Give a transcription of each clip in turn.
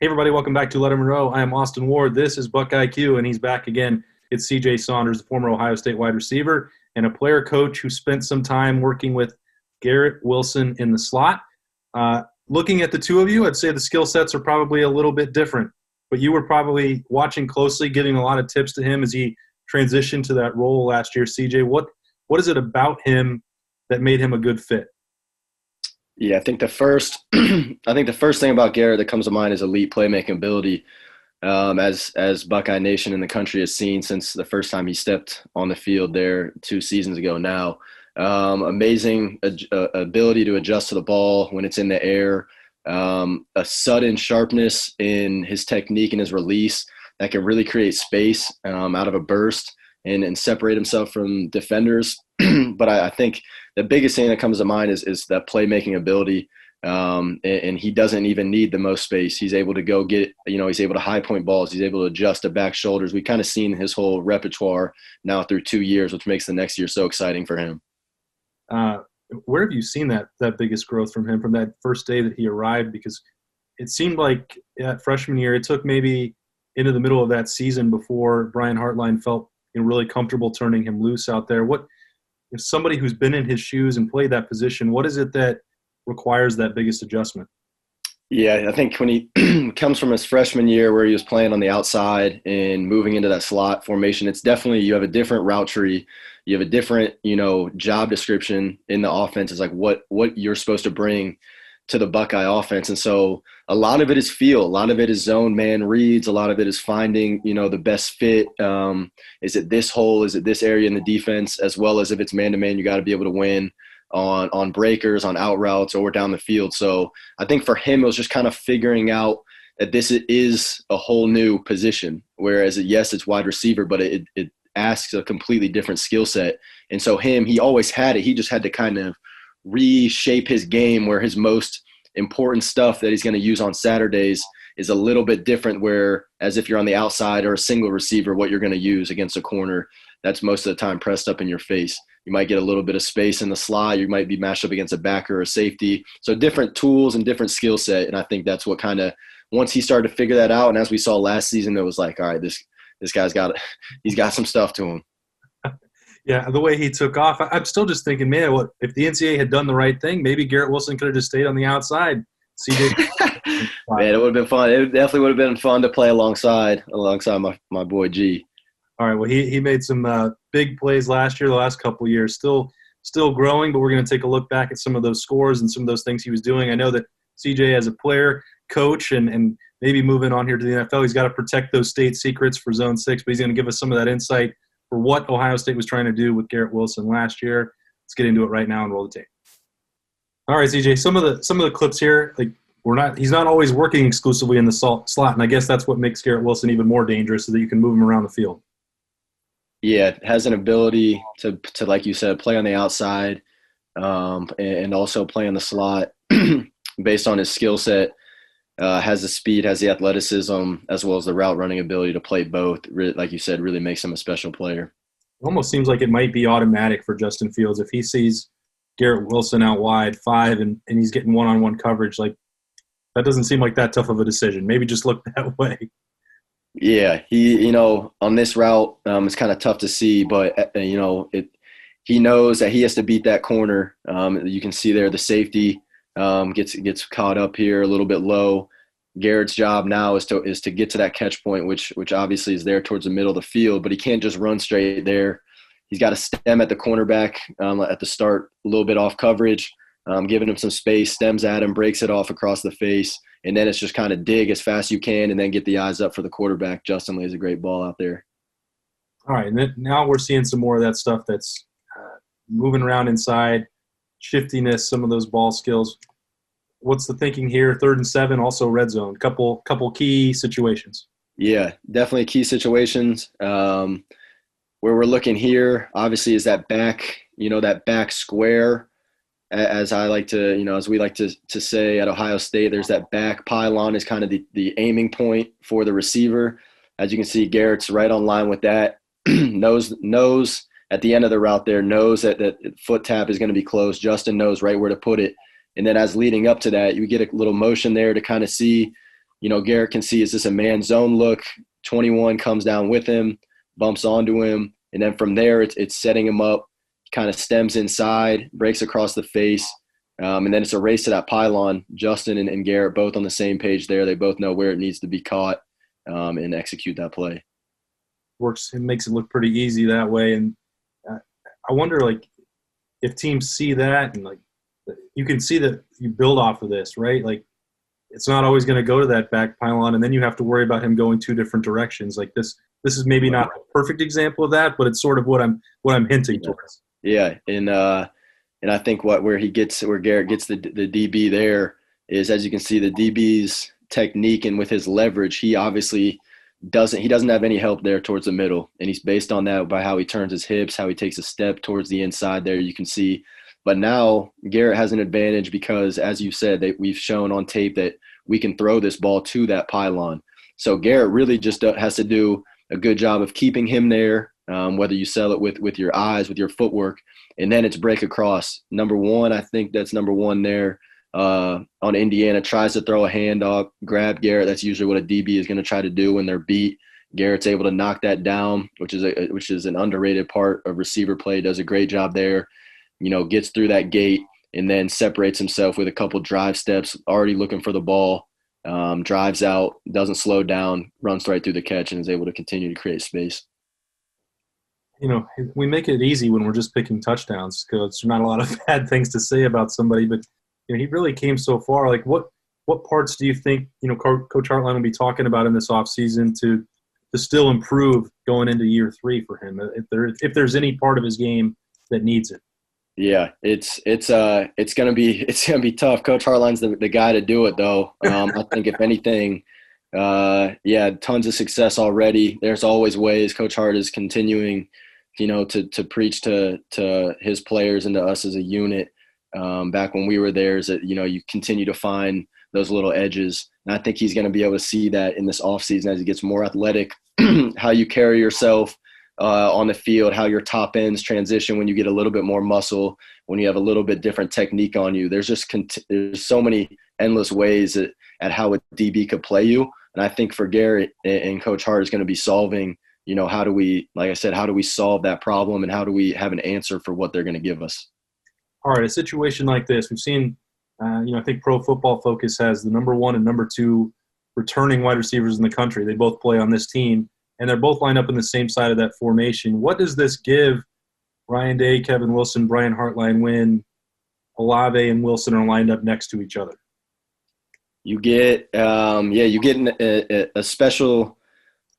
Hey, everybody, welcome back to Lettermen Row. I am Austin Ward. This is BuckIQ, and he's back again. It's CJ Saunders, the former Ohio State wide receiver and a player coach who spent some time working with Garrett Wilson in the slot. Looking at the two of you, I'd say the skill sets are probably a little bit different, but you were probably watching closely, giving a lot of tips to him as he transitioned to that role last year. CJ, what is it about him that made him a good fit? Yeah, I think the first thing about Garrett that comes to mind is elite playmaking ability. As Buckeye Nation in the country has seen since the first time he stepped on the field there 2 seasons ago now. Amazing ability to adjust to the ball when it's in the air. A sudden sharpness in his technique and his release that can really create space out of a burst and separate himself from defenders. But I think the biggest thing that comes to mind is that playmaking ability. And he doesn't even need the most space. He's able to go get, he's able to high point balls. He's able to adjust to back shoulders. We've kind of seen his whole repertoire now through 2 years, which makes the next year so exciting for him. Where have you seen that biggest growth from him from that first day that he arrived? Because it seemed like that freshman year, it took maybe into the middle of that season before Brian Hartline felt really comfortable turning him loose out there. What if somebody who's been in his shoes and played that position, what is it that requires that biggest adjustment? Yeah, I think when he comes from his freshman year where he was playing on the outside and moving into that slot formation, it's definitely, you have a different route tree. You have a different, job description in the offense. Is like what you're supposed to bring to the Buckeye offense. And so a lot of it is feel, a lot of it is zone man reads, a lot of it is finding, the best fit. Is it this hole? Is it this area in the defense? As well as if it's man-to-man, you got to be able to win on breakers, on out routes, or down the field. So I think for him, it was just kind of figuring out that this is a whole new position, whereas yes, it's wide receiver, but it asks a completely different skill set. And so he always had it. He just had to kind of reshape his game where his most important stuff that he's going to use on Saturdays is a little bit different, where as if you're on the outside or a single receiver, what you're going to use against a corner that's most of the time pressed up in your face. You might get a little bit of space in the slot. You might be matched up against a backer or a safety. So different tools and different skill set. And I think that's what kind of, once he started to figure that out, and as we saw last season, it was like, all right, this guy's he's got some stuff to him. Yeah, the way he took off, I'm still just thinking, man, what if the NCAA had done the right thing? Maybe Garrett Wilson could have just stayed on the outside. Man, it would have been fun. It definitely would have been fun to play alongside my boy G. All right, well, he made some big plays last year, the last couple of years. Still growing, but we're going to take a look back at some of those scores and some of those things he was doing. I know that CJ, as a player, coach, and maybe moving on here to the NFL, he's got to protect those state secrets for Zone 6, but he's going to give us some of that insight for what Ohio State was trying to do with Garrett Wilson last year. Let's get into it right now and roll the tape. All right, CJ, some of the clips here, like he's not always working exclusively in the slot, and I guess that's what makes Garrett Wilson even more dangerous, so that you can move him around the field. Yeah, has an ability to like you said, play on the outside, and also play in the slot based on his skill set. Has the speed, has the athleticism, as well as the route running ability to play both. Like you said, really makes him a special player. It almost seems like it might be automatic for Justin Fields if he sees Garrett Wilson out wide 5 and he's getting one-on-one coverage. Like, that doesn't seem like that tough of a decision. Maybe just look that way. Yeah, he, on this route, it's kind of tough to see, but he knows that he has to beat that corner. You can see there the safety gets caught up here a little bit low. Garrett's job now is to get to that catch point, which obviously is there towards the middle of the field, but he can't just run straight there. He's got to stem at the cornerback at the start, a little bit off coverage, giving him some space, stems at him, breaks it off across the face, and then it's just kind of dig as fast as you can and then get the eyes up for the quarterback. Justin lays a great ball out there. All right, and then now we're seeing some more of that stuff that's moving around inside, shiftiness, some of those ball skills. What's the thinking here? 3rd and 7, also red zone. Couple key situations. Yeah, definitely key situations. Where we're looking here, obviously, is that back, that back square. As I like to, as we like to say at Ohio State, there's that back pylon is kind of the aiming point for the receiver. As you can see, Garrett's right on line with that. knows at the end of the route there, knows that foot tap is going to be close. Justin knows right where to put it. And then as leading up to that, you get a little motion there to kind of see Garrett can see, is this a man zone look? 21 comes down with him, bumps onto him, and then from there it's setting him up, kind of stems inside, breaks across the face, and then it's a race to that pylon. Justin and Garrett both on the same page there. They both know where it needs to be caught and execute that play. It makes it look pretty easy that way. And I wonder, like, if teams see that and, like, you can see that you build off of this, right? Like, it's not always going to go to that back pylon, and then you have to worry about him going two different directions. Like this is maybe not a perfect example of that, but it's sort of what I'm hinting towards. Yeah, and I think where Garrett gets the DB there is, as you can see, the DB's technique and with his leverage, he obviously doesn't have any help there towards the middle, and he's based on that by how he turns his hips, how he takes a step towards the inside there. You can see. But now Garrett has an advantage because, as you said, we've shown on tape that we can throw this ball to that pylon. So Garrett really just has to do a good job of keeping him there, whether you sell it with your eyes, with your footwork, and then it's break across. Number one, I think that's number one there on Indiana, tries to throw a handoff, grab Garrett. That's usually what a DB is going to try to do when they're beat. Garrett's able to knock that down, which is an underrated part of receiver play, does a great job there. Gets through that gate and then separates himself with a couple drive steps, already looking for the ball, drives out, doesn't slow down, runs right through the catch, and is able to continue to create space. We make it easy when we're just picking touchdowns because there's not a lot of bad things to say about somebody, but he really came so far. Like, what parts do you think, Coach Hartline will be talking about in this offseason to still improve going into year 3 for him, if there's any part of his game that needs it? Yeah, it's gonna be tough. Coach Hartline's the guy to do it, though. I think if anything, tons of success already. There's always ways. Coach Hart is continuing, to preach to his players and to us as a unit. Back when we were there, is that you continue to find those little edges, and I think he's going to be able to see that in this offseason as he gets more athletic, how you carry yourself on the field, how your top ends transition when you get a little bit more muscle, when you have a little bit different technique on you. There's just there's so many endless ways at how a DB could play you. And I think for Garrett and Coach Hart is going to be solving, how do we solve that problem and how do we have an answer for what they're going to give us? All right, a situation like this, we've seen, I think Pro Football Focus has the number 1 and number 2 returning wide receivers in the country. They both play on this team, and they're both lined up in the same side of that formation. What does this give Ryan Day, Kevin Wilson, Brian Hartline when Olave and Wilson are lined up next to each other? You get a special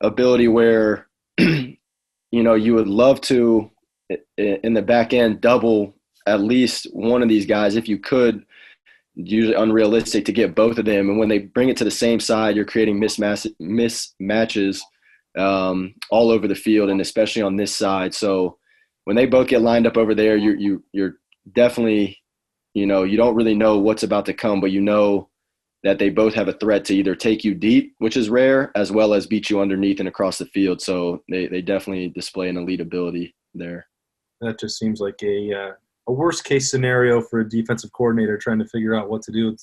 ability where, you would love to, in the back end, double at least one of these guys if you could. Usually unrealistic to get both of them. And when they bring it to the same side, you're creating mismatches all over the field, and especially on this side. So when they both get lined up over there, you're definitely, you don't really know what's about to come, but that they both have a threat to either take you deep, which is rare, as well as beat you underneath and across the field. So they definitely display an elite ability there. That just seems like a worst case scenario for a defensive coordinator trying to figure out what to do. You're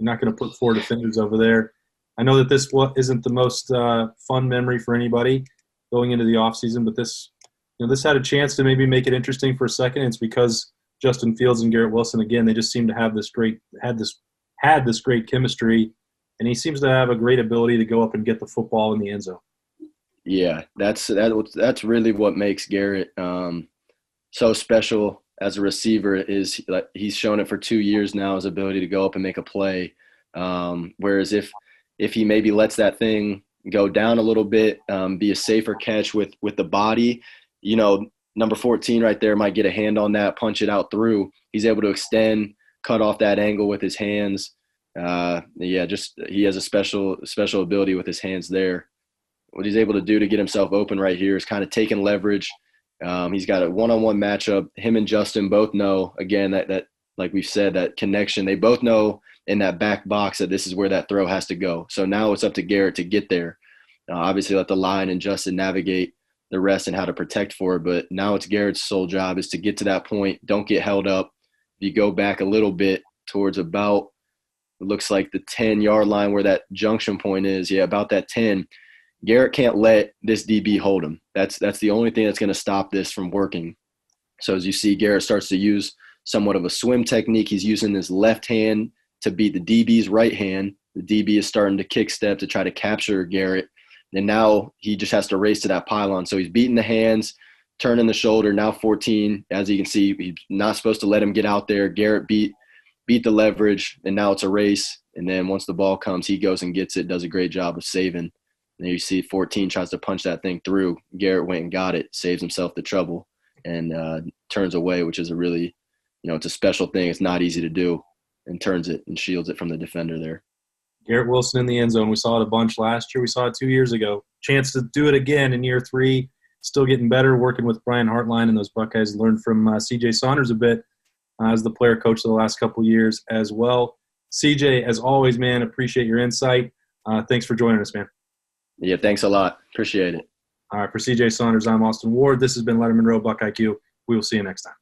not going to put 4 defenders over there. I know that this isn't the most fun memory for anybody going into the offseason, but this had a chance to maybe make it interesting for a second. It's because Justin Fields and Garrett Wilson, again, they just seem to have had this great chemistry, and he seems to have a great ability to go up and get the football in the end zone. Yeah, that's really what makes Garrett so special as a receiver. Is like he's shown it for 2 years now, his ability to go up and make a play. Whereas if he maybe lets that thing go down a little bit, be a safer catch with the body, number 14 right there might get a hand on that, punch it out through. He's able to extend, cut off that angle with his hands. He has a special ability with his hands there. What he's able to do to get himself open right here is kind of taking leverage. He's got a one-on-one matchup. Him and Justin both know, again, that like we've said, that connection. They both know in that back box that this is where that throw has to go. So now it's up to Garrett to get there. Obviously, let the line and Justin navigate the rest and how to protect for it. But now it's Garrett's sole job is to get to that point. Don't get held up. If you go back a little bit towards about it looks like the 10-yard line where that junction point is. Yeah, about that 10. Garrett can't let this DB hold him. That's the only thing that's going to stop this from working. So as you see, Garrett starts to use somewhat of a swim technique. He's using his left hand to beat the DB's right hand. The DB is starting to kick step to try to capture Garrett. And now he just has to race to that pylon. So he's beating the hands, turning the shoulder. Now 14, as you can see, he's not supposed to let him get out there. Garrett beat the leverage, and now it's a race. And then once the ball comes, he goes and gets it, does a great job of saving. And you see 14 tries to punch that thing through. Garrett went and got it, saves himself the trouble, and turns away, which is a really, it's a special thing. It's not easy to do, and turns it and shields it from the defender there. Garrett Wilson in the end zone. We saw it a bunch last year. We saw it 2 years ago. Chance to do it again in year 3. Still getting better, working with Brian Hartline and those Buckeyes. Learned from CJ Saunders a bit as the player coach the last couple of years as well. CJ, as always, man, appreciate your insight. Thanks for joining us, man. Yeah, thanks a lot. Appreciate it. All right, for CJ Saunders, I'm Austin Ward. This has been Lettermen Row, BuckIQ. We will see you next time.